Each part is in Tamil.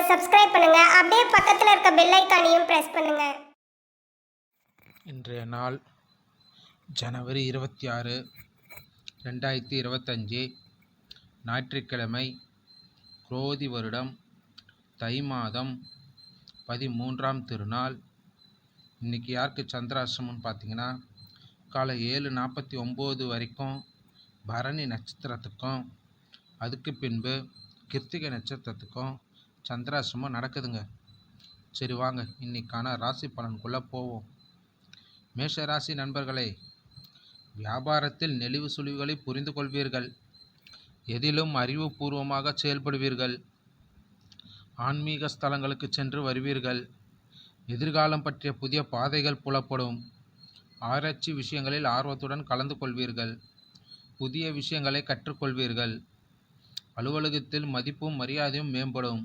சப்ஸ்கிரைப் பண்ணுங்க. அப்படியே பக்கத்துல இருக்க பெல் ஐகானையும் பிரஸ் பண்ணுங்க. இன்றைய நாள் ஜனவரி 26, 2025 ஞாயிற்றுக்கிழமை, குரோதி வருடம் தை மாதம் 13ஆம் திருநாள். இன்றைக்கி யாருக்கு சந்திராஷ்டமம்னு பார்த்தீங்கன்னா, காலை 7:49 வரைக்கும் பரணி நட்சத்திரத்துக்கும் அதுக்கு பின்பு கிருத்திகை நட்சத்திரத்துக்கும் சந்திராஷ்டமம் நடக்குதுங்க. சரி வாங்க இன்னைக்கான ராசி பலனுக்குள்ளே போவோம். மேஷ ராசி நண்பர்களே, வியாபாரத்தில் நெளிவு சுழிவுகளை புரிந்து கொள்வீர்கள். எதிலும் அறிவுபூர்வமாக செயல்படுவீர்கள். ஆன்மீக ஸ்தலங்களுக்கு சென்று வருவீர்கள். எதிர்காலம் பற்றிய புதிய பாதைகள் புலப்படும். ஆராய்ச்சி விஷயங்களில் ஆர்வத்துடன் கலந்து கொள்வீர்கள். புதிய விஷயங்களை கற்றுக்கொள்வீர்கள். அலுவலகத்தில் மதிப்பும் மரியாதையும் மேம்படும்.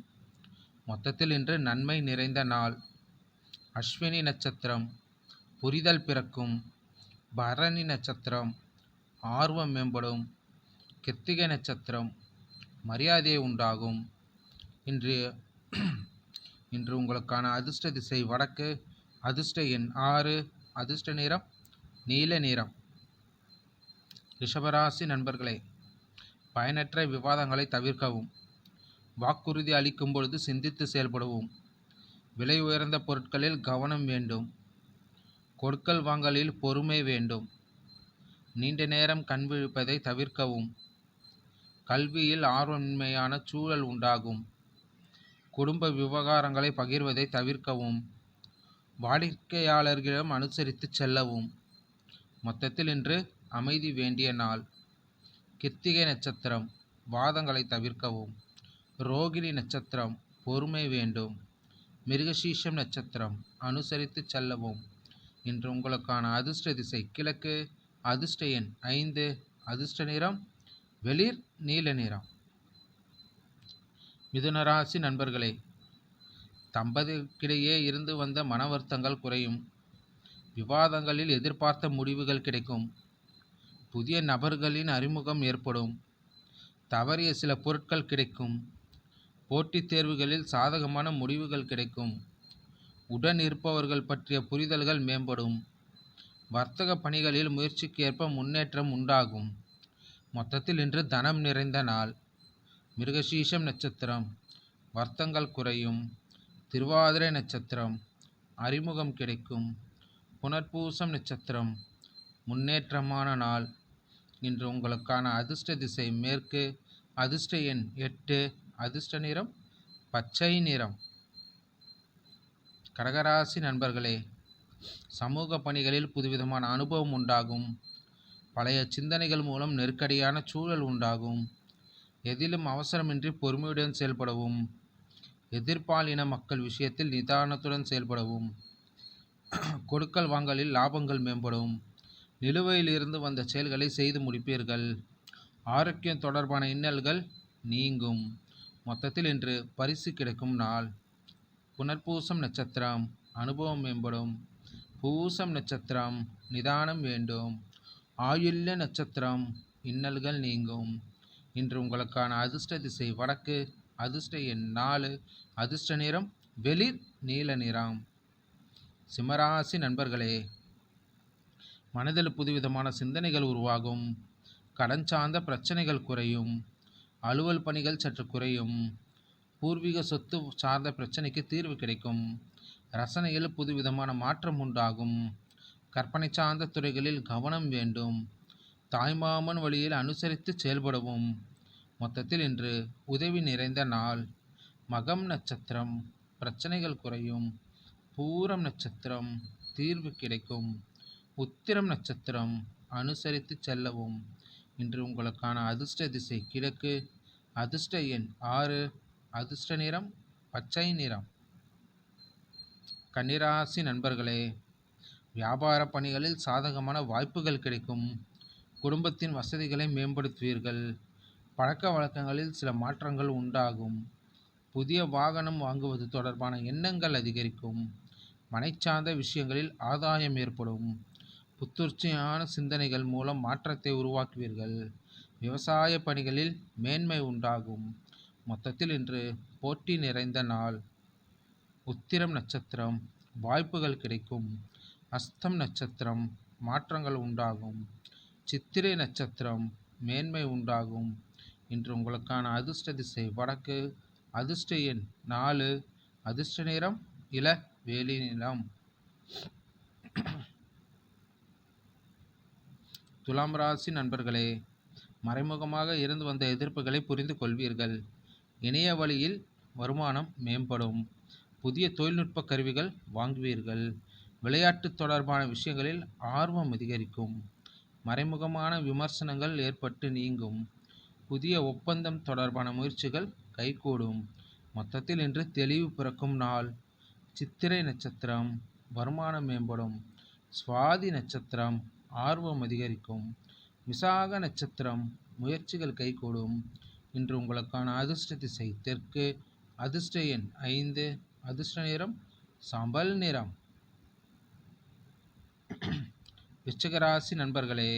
மொத்தத்தில் இன்று நன்மை நிறைந்த நாள். அஸ்வினி நட்சத்திரம் புரிதல் பிறக்கும். பரணி நட்சத்திரம் ஆர்வம் மேம்படும். கிருத்திகை நட்சத்திரம் மரியாதை உண்டாகும். இன்று உங்களுக்கான அதிர்ஷ்ட திசை வடக்கு. அதிர்ஷ்ட எண் 6. அதிர்ஷ்ட நிறம் நீல நிறம். ரிஷபராசி நண்பர்களே, பயனற்ற விவாதங்களை தவிர்க்கவும். வாக்குறுதி அளிக்கும் பொழுது சிந்தித்து செயல்படவும். விலை உயர்ந்த பொருட்களில் கவனம் வேண்டும். கொடுக்கல் வாங்கலில் பொறுமை வேண்டும். நீண்ட நேரம் கண் விழிப்பதை தவிர்க்கவும். கல்வியில் ஆர்வமின்மையான சூழல் உண்டாகும். குடும்ப விவகாரங்களை பகிர்வதை தவிர்க்கவும். வாடிக்கையாளர்களிடம் அனுசரித்து செல்லவும். மொத்தத்தில் இன்று அமைதி வேண்டிய நாள். கிருத்திகை நட்சத்திரம் வாதங்களை தவிர்க்கவும். ரோகிணி நட்சத்திரம் பொறுமை வேண்டும். மிருகசீஷம் நட்சத்திரம் அனுசரித்து செல்லவும். இன்று உங்களுக்கான அதிர்ஷ்ட திசை கிழக்கு. அதிர்ஷ்ட எண் 5. அதிர்ஷ்ட நிறம் வெளிர் நீல நிறம். மிதுனராசி நண்பர்களே, தம்பதிக்கிடையே இருந்து வந்த மன வருத்தங்கள் குறையும். விவாதங்களில் எதிர்பார்த்த முடிவுகள் கிடைக்கும். புதிய நபர்களின் அறிமுகம் ஏற்படும். தவறிய சில பொருட்கள் கிடைக்கும். போட்டித் தேர்வுகளில் சாதகமான முடிவுகள் கிடைக்கும். உடன் இருப்பவர்கள் பற்றிய புரிதல்கள் மேம்படும். வர்த்தக பணிகளில் முயற்சிக்கு ஏற்ப முன்னேற்றம் உண்டாகும். மொத்தத்தில் இன்று தனம் நிறைந்த நாள். மிருகசீஷம் நட்சத்திரம் வர்த்தங்கள் குறையும். திருவாதிரை நட்சத்திரம் அறிமுகம் கிடைக்கும். புனர்பூசம் நட்சத்திரம் முன்னேற்றமான நாள். இன்று உங்களுக்கான அதிர்ஷ்ட திசை மேற்கு. அதிர்ஷ்ட எண் 8. அதிர்ஷ்ட நிறம் பச்சை நிறம். கடகராசி நண்பர்களே, சமூக பணிகளில் புதுவிதமான அனுபவம் உண்டாகும். பழைய சிந்தனைகள் மூலம் நெருக்கடியான சூழல் உண்டாகும். எதிலும் அவசரமின்றி பொறுமையுடன் செயல்படவும். எதிர்பாலின மக்கள் விஷயத்தில் நிதானத்துடன் செயல்படவும். கொடுக்கல் வாங்கலில் லாபங்கள் மேம்படும். நிலுவையில் இருந்து வந்த செயல்களை செய்து முடிப்பீர்கள். ஆரோக்கியம் தொடர்பான இன்னல்கள் நீங்கும். மொத்தத்தில் இன்று பரிசு கிடைக்கும் நாள். புனர்பூசம் நட்சத்திரம் அனுபவம் மேம்படும். பூசம் நட்சத்திரம் நிதானம் வேண்டும். ஆயுள்ய நட்சத்திரம் இன்னல்கள் நீங்கும். இன்று உங்களுக்கான அதிர்ஷ்ட திசை வடக்கு. அதிர்ஷ்ட எண் 4. அதிர்ஷ்ட நிறம் வெளிர் நீல நிறம். சிம்மராசி நண்பர்களே, மனதில் புதுவிதமான சிந்தனைகள் உருவாகும். கடன் சார்ந்த பிரச்சனைகள் குறையும். அலுவல் பணிகள் சற்று குறையும். பூர்வீக சொத்து சார்ந்த பிரச்சனைக்கு தீர்வு கிடைக்கும். ரசனையில் புதுவிதமான மாற்றம் உண்டாகும். கற்பனை சார்ந்த துறைகளில் கவனம் வேண்டும். தாய்மாமன் வழியில் அனுசரித்து செயல்படவும். மொத்தத்தில் இன்று உதவி நிறைந்த நாள். மகம் நட்சத்திரம் பிரச்சனைகள் குறையும். பூரம் நட்சத்திரம் தீர்வு கிடைக்கும். உத்திரம் நட்சத்திரம் அனுசரித்து செல்லவும். இன்று உங்களுக்கான அதிர்ஷ்ட திசை கிழக்கு. அதிர்ஷ்ட எண் 6. அதிர்ஷ்ட நிறம் பச்சை நிறம். கன்னிராசி நண்பர்களே, வியாபார பணிகளில் சாதகமான வாய்ப்புகள் கிடைக்கும். குடும்பத்தின் வசதிகளை மேம்படுத்துவீர்கள். பழக்க வழக்கங்களில் சில மாற்றங்கள் உண்டாகும். புதிய வாகனம் வாங்குவது தொடர்பான எண்ணங்கள் அதிகரிக்கும். மனை சார்ந்த விஷயங்களில் ஆதாயம் ஏற்படும். புத்துணர்ச்சியான சிந்தனைகள் மூலம் மாற்றத்தை உருவாக்குவீர்கள். விவசாய பணிகளில் மேன்மை உண்டாகும். மொத்தத்தில் இன்று போட்டி நிறைந்த நாள். உத்திரம் நட்சத்திரம் வாய்ப்புகள் கிடைக்கும். அஸ்தம் நட்சத்திரம் மாற்றங்கள் உண்டாகும். சித்திரை நட்சத்திரம் மேன்மை உண்டாகும். இன்று உங்களுக்கான அதிர்ஷ்ட திசை வடக்கு. அதிர்ஷ்ட எண் 4. அதிர்ஷ்ட நிறம் இளவேலி நிறம். துலாம் ராசி நண்பர்களே, மறைமுகமாக இருந்து வந்த எதிர்ப்புகளை புரிந்து கொள்வீர்கள். இணைய வழியில் வருமானம் மேம்படும். புதிய தொழில்நுட்ப கருவிகள் வாங்குவீர்கள். விளையாட்டு தொடர்பான விஷயங்களில் ஆர்வம் அதிகரிக்கும். மறைமுகமான விமர்சனங்கள் ஏற்பட்டு நீங்கும். புதிய ஒப்பந்தம் தொடர்பான முயற்சிகள் கைகூடும். மொத்தத்தில் இன்று தெளிவு பிறக்கும் நாள். சித்திரை நட்சத்திரம் வருமானம் மேம்படும். சுவாதி நட்சத்திரம் ஆர்வம் அதிகரிக்கும். விசாக நட்சத்திரம் முயற்சிகள் கைகூடும். இன்று உங்களுக்கான அதிர்ஷ்ட திசை தெற்கு. அதிர்ஷ்ட எண் 5. அதிர்ஷ்ட நிறம் சாம்பல் நிறம். விருச்சிக ராசி நண்பர்களே,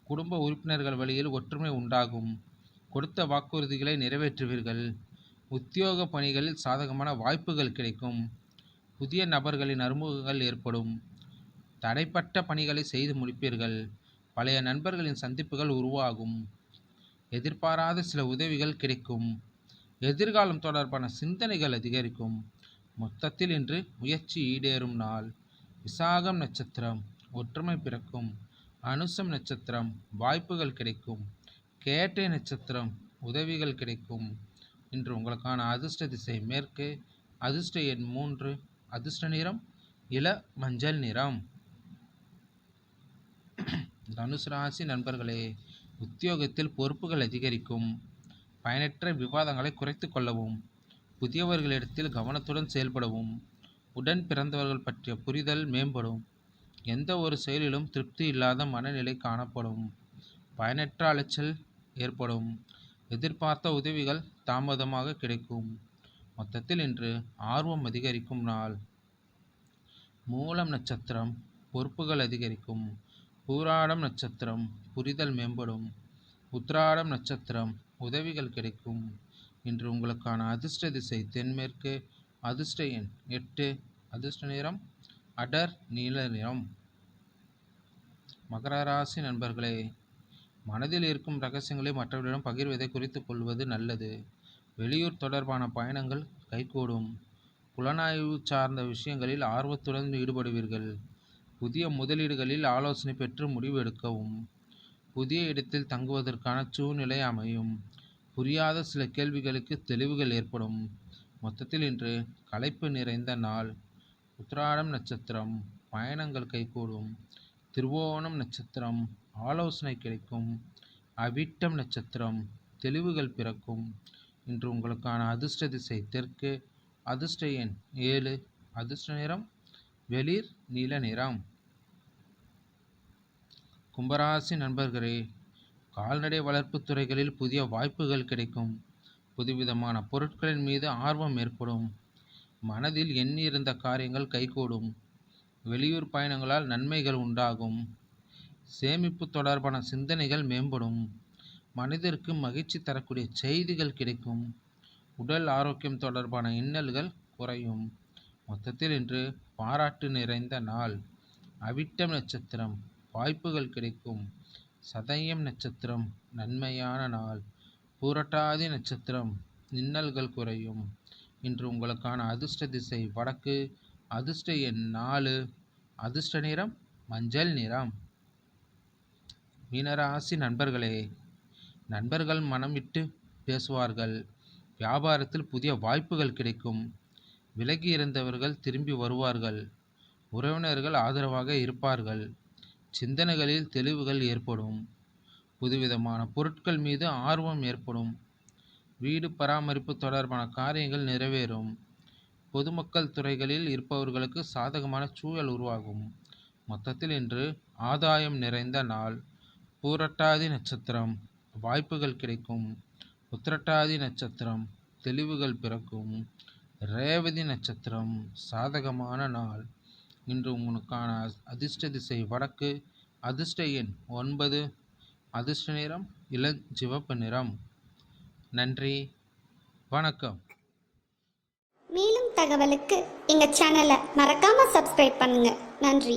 குடும்ப உறுப்பினர்கள் வழியில் ஒற்றுமை உண்டாகும். கொடுத்த வாக்குறுதிகளை நிறைவேற்றுவீர்கள். உத்தியோக பணிகளில் சாதகமான வாய்ப்புகள் கிடைக்கும். புதிய நபர்களின் அறிமுகங்கள் ஏற்படும். தடைப்பட்ட பணிகளை செய்து முடிப்பீர்கள். பழைய நண்பர்களின் சந்திப்புகள் உருவாகும். எதிர்பாராத சில உதவிகள் கிடைக்கும். எதிர்காலம் தொடர்பான சிந்தனைகள் அதிகரிக்கும். மொத்தத்தில் இன்று முயற்சி ஈடேறும் நாள். விசாகம் நட்சத்திரம் ஒற்றுமை பிறக்கும். அனுசம் நட்சத்திரம் வாய்ப்புகள் கிடைக்கும். கேட்டை நட்சத்திரம் உதவிகள் கிடைக்கும். இன்று உங்களுக்கான அதிர்ஷ்ட திசை மேற்கு. அதிர்ஷ்ட எண் 3. அதிர்ஷ்ட நிறம் இள மஞ்சள் நிறம். தனுசு ராசி நண்பர்களே, உத்தியோகத்தில் பொறுப்புகள் அதிகரிக்கும். பயனற்ற விவாதங்களை குறைத்து கொள்ளவும். புதியவர்களிடத்தில் கவனத்துடன் செயல்படவும். உடன் பிறந்தவர்கள் பற்றிய புரிதல் மேம்படும். எந்த ஒரு செயலிலும் திருப்தி இல்லாத மனநிலை காணப்படும். பயனற்ற அலைச்சல் ஏற்படும். எதிர்பார்த்த உதவிகள் தாமதமாக கிடைக்கும். மொத்தத்தில் இன்று ஆர்வம் அதிகரிக்கும் நாள். மூலம் நட்சத்திரம் பொறுப்புகள் அதிகரிக்கும். பூராடம் நட்சத்திரம் புரிதல் மேம்படும். உத்திராடம் நட்சத்திரம் உதவிகள் கிடைக்கும். இன்று உங்களுக்கான அதிர்ஷ்ட திசை தென்மேற்கு. அதிர்ஷ்ட எண் 8. அதிர்ஷ்ட நிறம் அடர் நீல நிறம். மகர ராசி நண்பர்களே, மனதில் இருக்கும் ரகசியங்களை மற்றவர்களிடம் பகிர்வதை குறித்து கொள்வது நல்லது. வெளியூர் தொடர்பான பயணங்கள் கைகூடும். புலனாய்வு சார்ந்த விஷயங்களில் ஆர்வத்துடன் ஈடுபடுவீர்கள். புதிய முதலீடுகளில் ஆலோசனை பெற்று முடிவு எடுக்கவும். புதிய இடத்தில் தங்குவதற்கான சூழ்நிலை அமையும். புரியாத சில கேள்விகளுக்கு தெளிவுகள் ஏற்படும். மொத்தத்தில் இன்று களைப்பு நிறைந்த நாள். உத்திராடம் நட்சத்திரம் பயணங்கள் கைகூடும். திருவோணம் நட்சத்திரம் ஆலோசனை கிடைக்கும். அவிட்டம் நட்சத்திரம் தெளிவுகள் பிறக்கும். இன்று உங்களுக்கான அதிர்ஷ்ட திசை தெற்கு. அதிர்ஷ்ட எண் 7. அதிர்ஷ்ட நிறம் வெளிர் நீல நிறம். கும்பராசி நண்பர்களே, கால்நடை வளர்ப்பு துறைகளில் புதிய வாய்ப்புகள் கிடைக்கும். புதுவிதமான பொருட்களின் மீது ஆர்வம் ஏற்படும். மனதில் எண்ணியிருந்த காரியங்கள் கைகூடும். வெளியூர் பயணங்களால் நன்மைகள் உண்டாகும். சேமிப்பு தொடர்பான சிந்தனைகள் மேம்படும். மனிதருக்கு மகிழ்ச்சி தரக்கூடிய செய்திகள் கிடைக்கும். உடல் ஆரோக்கியம் தொடர்பான இன்னல்கள் குறையும். மொத்தத்தில் இன்று பாராட்டு நிறைந்த நாள். அவிட்டம் நட்சத்திரம் வாய்ப்புகள் கிடைக்கும். சதயம் நட்சத்திரம் நன்மையான நாள். பூரட்டாதி நட்சத்திரம் இன்னல்கள் குறையும். இன்று உங்களுக்கான அதிர்ஷ்ட திசை வடக்கு. அதிர்ஷ்ட எண் 4. அதிர்ஷ்ட நிறம் மஞ்சள் நிறம். மீனராசி நண்பர்களே, நண்பர்கள் மனம் விட்டு பேசுவார்கள். வியாபாரத்தில் புதிய வாய்ப்புகள் கிடைக்கும். விலகி இருந்தவர்கள் திரும்பி வருவார்கள். உறவினர்கள் ஆதரவாக இருப்பார்கள். சிந்தனைகளில் தெளிவுகள் ஏற்படும். புதுவிதமான பொருட்கள் மீது ஆர்வம் ஏற்படும். வீடு பராமரிப்பு தொடர்பான காரியங்கள் நிறைவேறும். பொதுமக்கள் துறைகளில் இருப்பவர்களுக்கு சாதகமான சூழல் உருவாகும். மொத்தத்தில் இன்று ஆதாயம் நிறைந்த நாள். பூரட்டாதி நட்சத்திரம் வாய்ப்புகள் கிடைக்கும். உத்திரட்டாதி நட்சத்திரம் தெளிவுகள் பிறக்கும். ரேவதி நட்சத்திரம் சாதகமான நாள். இன்று உங்களுக்கான அதிர்ஷ்ட திசை வடக்கு. அதிர்ஷ்ட எண் 9. அதிர்ஷ்ட நிறம் இளஞ்சிவப்பு நிறம். நன்றி, வணக்கம். மேலும் தகவலுக்கு எங்கள் சேனலை மறக்காமல் சப்ஸ்கிரைப் பண்ணுங்கள். நன்றி.